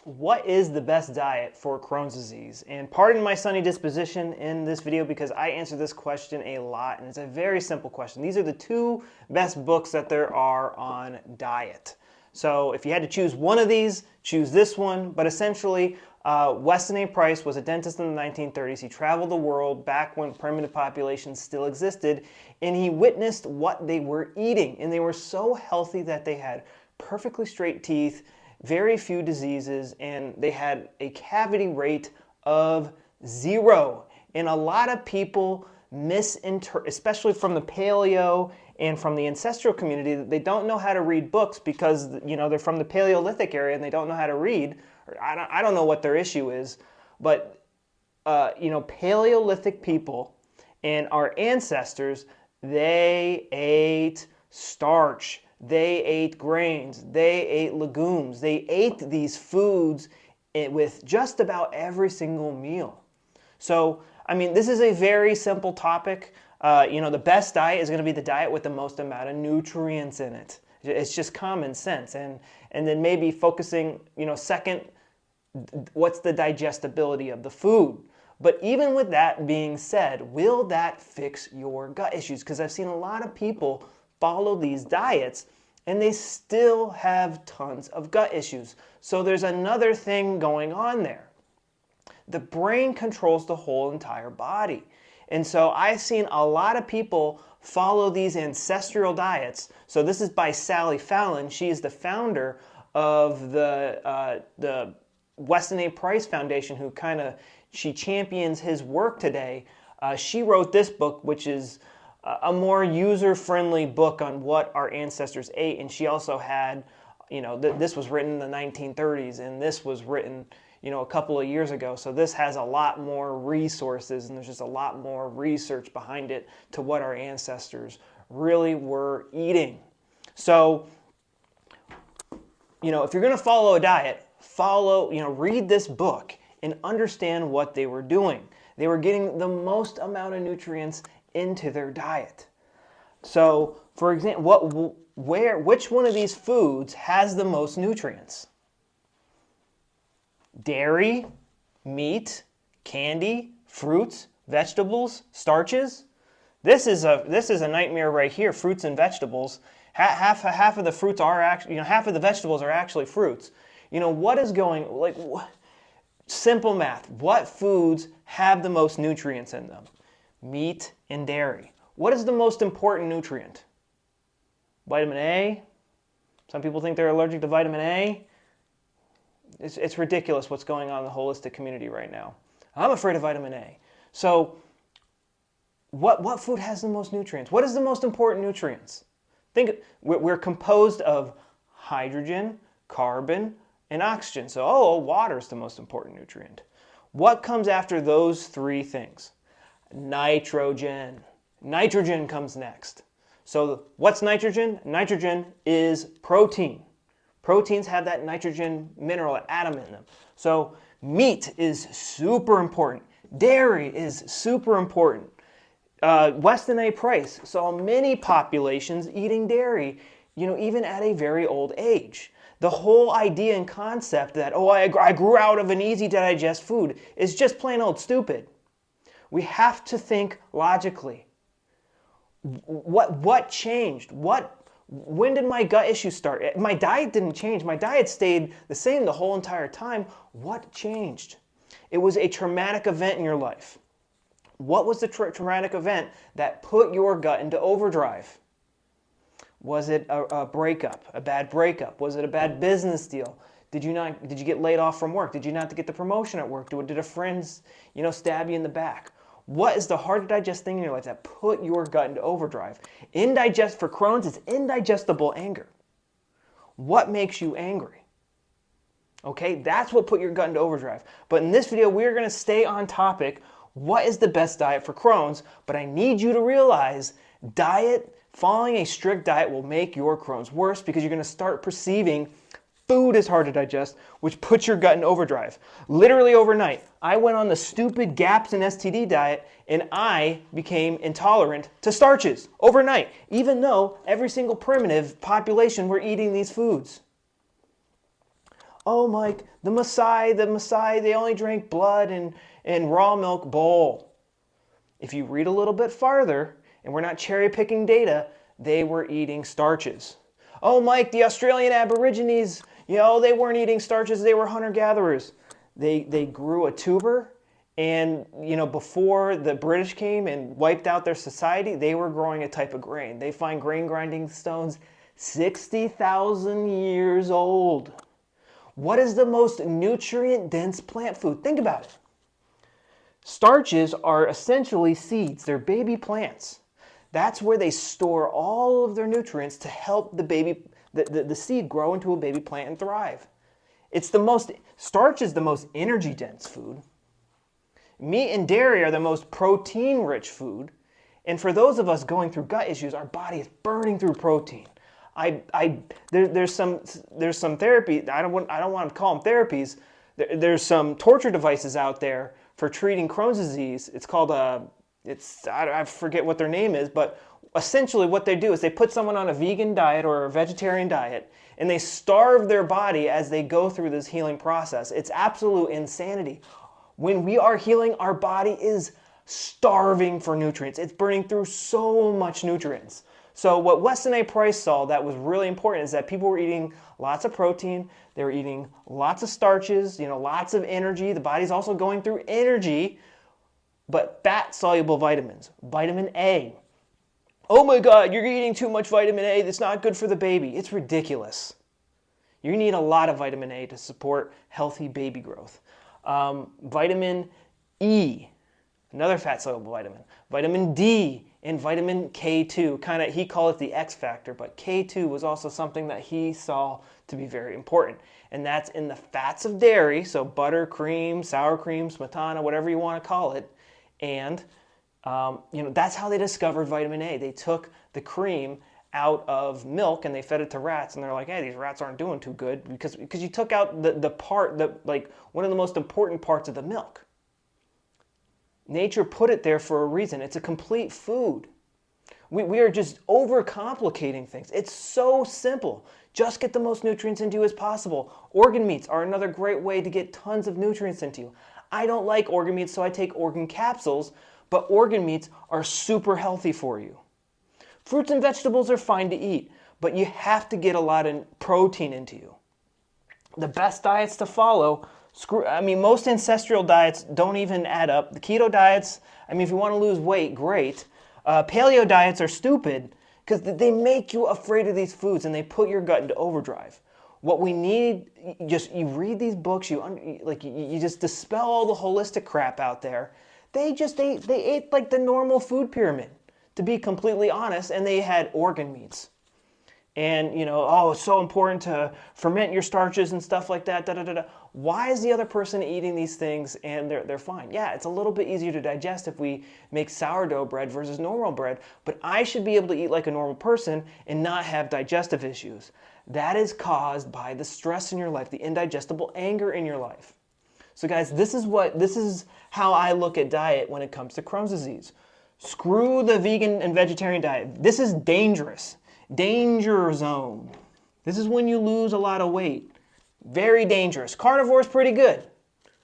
What is the best diet for Crohn's disease? And pardon my sunny disposition in this video because I answer this question a lot, and it's a very simple question. These are the two best books that there are on diet. So if you had to choose one of these, choose this one. But essentially, Weston A. Price was a dentist in the 1930s. He traveled the world back when primitive populations still existed, and he witnessed what they were eating. And they were so healthy that they had perfectly straight teeth, very few diseases, and they had a cavity rate of 0. And a lot of people especially from the paleo and from the ancestral community, they don't know how to read books because they're from the Paleolithic area and they don't know how to read. I don't know what their issue is, but Paleolithic people and our ancestors, they ate starch. They ate grains, they ate legumes, they ate these foods with just about every single meal. So, I mean, this is a very simple topic. The best diet is going to be the diet with the most amount of nutrients in it. It's just common sense. And then maybe focusing, second, what's the digestibility of the food? But even with that being said, will that fix your gut issues? Because I've seen a lot of people follow these diets and they still have tons of gut issues. So there's another thing going on there. The brain controls the whole entire body. And so I've seen a lot of people follow these ancestral diets. So this is by Sally Fallon. She is the founder of the Weston A. Price Foundation, who she champions his work today. She wrote this book, which is a more user-friendly book on what our ancestors ate. And she also had, this was written in the 1930s, and this was written, a couple of years ago. So this has a lot more resources, and there's just a lot more research behind it to what our ancestors really were eating. So, if you're going to follow a diet, read this book and understand what they were doing. They were getting the most amount of nutrients into their diet. So, for example, which one of these foods has the most nutrients? Dairy, meat, candy, fruits, vegetables, starches. This is a nightmare right here. Fruits and vegetables. Half of the fruits are actually, half of the vegetables are actually fruits. What is going simple math? What foods have the most nutrients in them? Meat and dairy. What is the most important nutrient? Vitamin A. Some people think they're allergic to vitamin A. It's ridiculous what's going on in the holistic community right now. I'm afraid of vitamin A. So what food has the most nutrients? What is the most important nutrients? We're composed of hydrogen, carbon, and oxygen. So, water is the most important nutrient. What comes after those three things? Nitrogen. Nitrogen comes next. So what's nitrogen? Nitrogen is protein. Proteins have that nitrogen mineral atom in them. So meat is super important. Dairy is super important. Weston A. Price saw many populations eating dairy, even at a very old age. The whole idea and concept that, I grew out of an easy to digest food is just plain old stupid. We have to think logically. What changed? When did my gut issues start? My diet didn't change. My diet stayed the same the whole entire time. What changed? It was a traumatic event in your life. What was the traumatic event that put your gut into overdrive? Was it a breakup, a bad breakup? Was it a bad business deal? Did you get laid off from work? Did you not get the promotion at work? Did a friend, stab you in the back? What is the hard to digest thing in your life that put your gut into overdrive? For Crohn's, it's indigestible anger. What makes you angry? Okay, that's what put your gut into overdrive. But in this video, we're going to stay on topic. What is the best diet for Crohn's? But I need you to realize following a strict diet will make your Crohn's worse because you're going to start perceiving food is hard to digest, which puts your gut in overdrive. Literally overnight, I went on the stupid GAPS and STD diet, and I became intolerant to starches overnight, even though every single primitive population were eating these foods. Oh, Mike, the Maasai, they only drank blood and raw milk bowl. If you read a little bit farther, and we're not cherry picking data, they were eating starches. Oh, Mike, the Australian Aborigines, they weren't eating starches, they were hunter-gatherers. They grew a tuber, and before the British came and wiped out their society, they were growing a type of grain. They find grain grinding stones 60,000 years old. What is the most nutrient-dense plant food? Think about it. Starches are essentially seeds. They're baby plants. That's where they store all of their nutrients to help the seed grow into a baby plant and thrive. Starch is the most energy dense food. Meat and dairy are the most protein rich food. And for those of us going through gut issues, our body is burning through protein. There's some therapy. I don't want to call them therapies. There's some torture devices out there for treating Crohn's disease. It's called I forget what their name is, but essentially what they do is they put someone on a vegan diet or a vegetarian diet, and they starve their body as they go through this healing process. It's absolute insanity. When we are healing, our body is starving for nutrients. It's burning through so much nutrients. So what Weston A. Price saw that was really important is that people were eating lots of protein, they were eating lots of starches, lots of energy. The body's also going through energy, but fat-soluble vitamins, vitamin A. Oh my God, you're eating too much vitamin A. That's not good for the baby. It's ridiculous. You need a lot of vitamin A to support healthy baby growth. Vitamin E, another fat-soluble vitamin. Vitamin D and vitamin K2. He called it the X factor, but K2 was also something that he saw to be very important. And that's in the fats of dairy, so butter, cream, sour cream, smetana, whatever you want to call it. And that's how they discovered vitamin A. They took the cream out of milk and they fed it to rats, and they're like, hey, these rats aren't doing too good because you took out the part that, like, one of the most important parts of the milk. Nature put it there for a reason. It's a complete food. We are just overcomplicating things. It's so simple. Just get the most nutrients into you as possible. Organ meats are another great way to get tons of nutrients into you. I don't like organ meats, so I take organ capsules, but organ meats are super healthy for you. Fruits and vegetables are fine to eat, but you have to get a lot of protein into you. The best diets to follow, most ancestral diets don't even add up. The keto diets, if you want to lose weight, great. Paleo diets are stupid because they make you afraid of these foods and they put your gut into overdrive. What we need, you read these books, you just dispel all the holistic crap out there. They ate like the normal food pyramid, to be completely honest, and they had organ meats. And, it's so important to ferment your starches and stuff like that, Why is the other person eating these things and they're fine? Yeah, it's a little bit easier to digest if we make sourdough bread versus normal bread, but I should be able to eat like a normal person and not have digestive issues. That is caused by the stress in your life, the indigestible anger in your life. So guys, this is how I look at diet when it comes to Crohn's disease. Screw the vegan and vegetarian diet. This is dangerous. Danger zone. This is when you lose a lot of weight. Very dangerous. Carnivore is pretty good.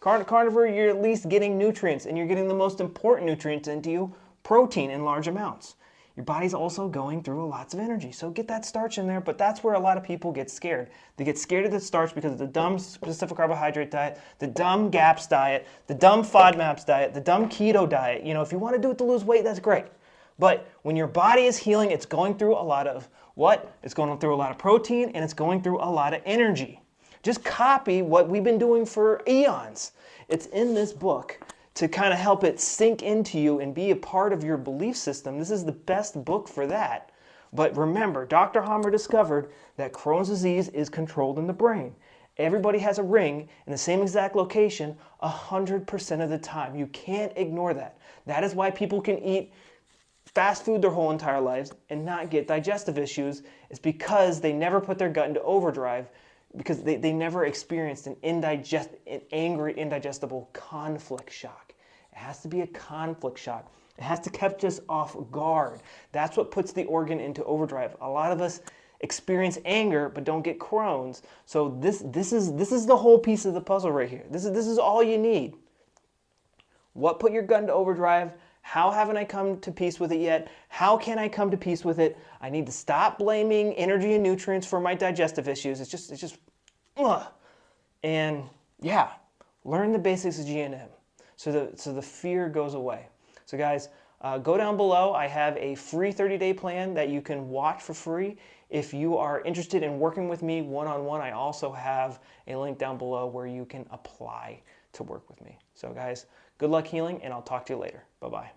Carnivore, you're at least getting nutrients, and you're getting the most important nutrients into you, protein in large amounts. Your body's also going through lots of energy, so get that starch in there, but that's where a lot of people get scared. They get scared of the starch because of the dumb specific carbohydrate diet, the dumb GAPS diet, the dumb FODMAPs diet, the dumb keto diet. If you want to do it to lose weight, that's great. But when your body is healing, it's going through a lot of what? It's going through a lot of protein, and it's going through a lot of energy. Just copy what we've been doing for eons. It's in this book to kind of help it sink into you and be a part of your belief system. This is the best book for that. But remember, Dr. Hammer discovered that Crohn's disease is controlled in the brain. Everybody has a ring in the same exact location 100% of the time. You can't ignore that. That is why people can eat fast food their whole entire lives and not get digestive issues. Is because they never put their gut into overdrive, because they never experienced an angry, indigestible conflict shock. It has to be a conflict shock. It has to catch us off guard. That's what puts the organ into overdrive. A lot of us experience anger but don't get Crohn's. So this is the whole piece of the puzzle right here. This is all you need. What put your gut into overdrive? How haven't I come to peace with it yet? How can I come to peace with it? I need to stop blaming energy and nutrients for my digestive issues. It's just, ugh. And yeah, learn the basics of GNM so the fear goes away. So guys, go down below. I have a free 30-day plan that you can watch for free. If you are interested in working with me one-on-one, I also have a link down below where you can apply to work with me. So guys, good luck healing, and I'll talk to you later. Bye-bye.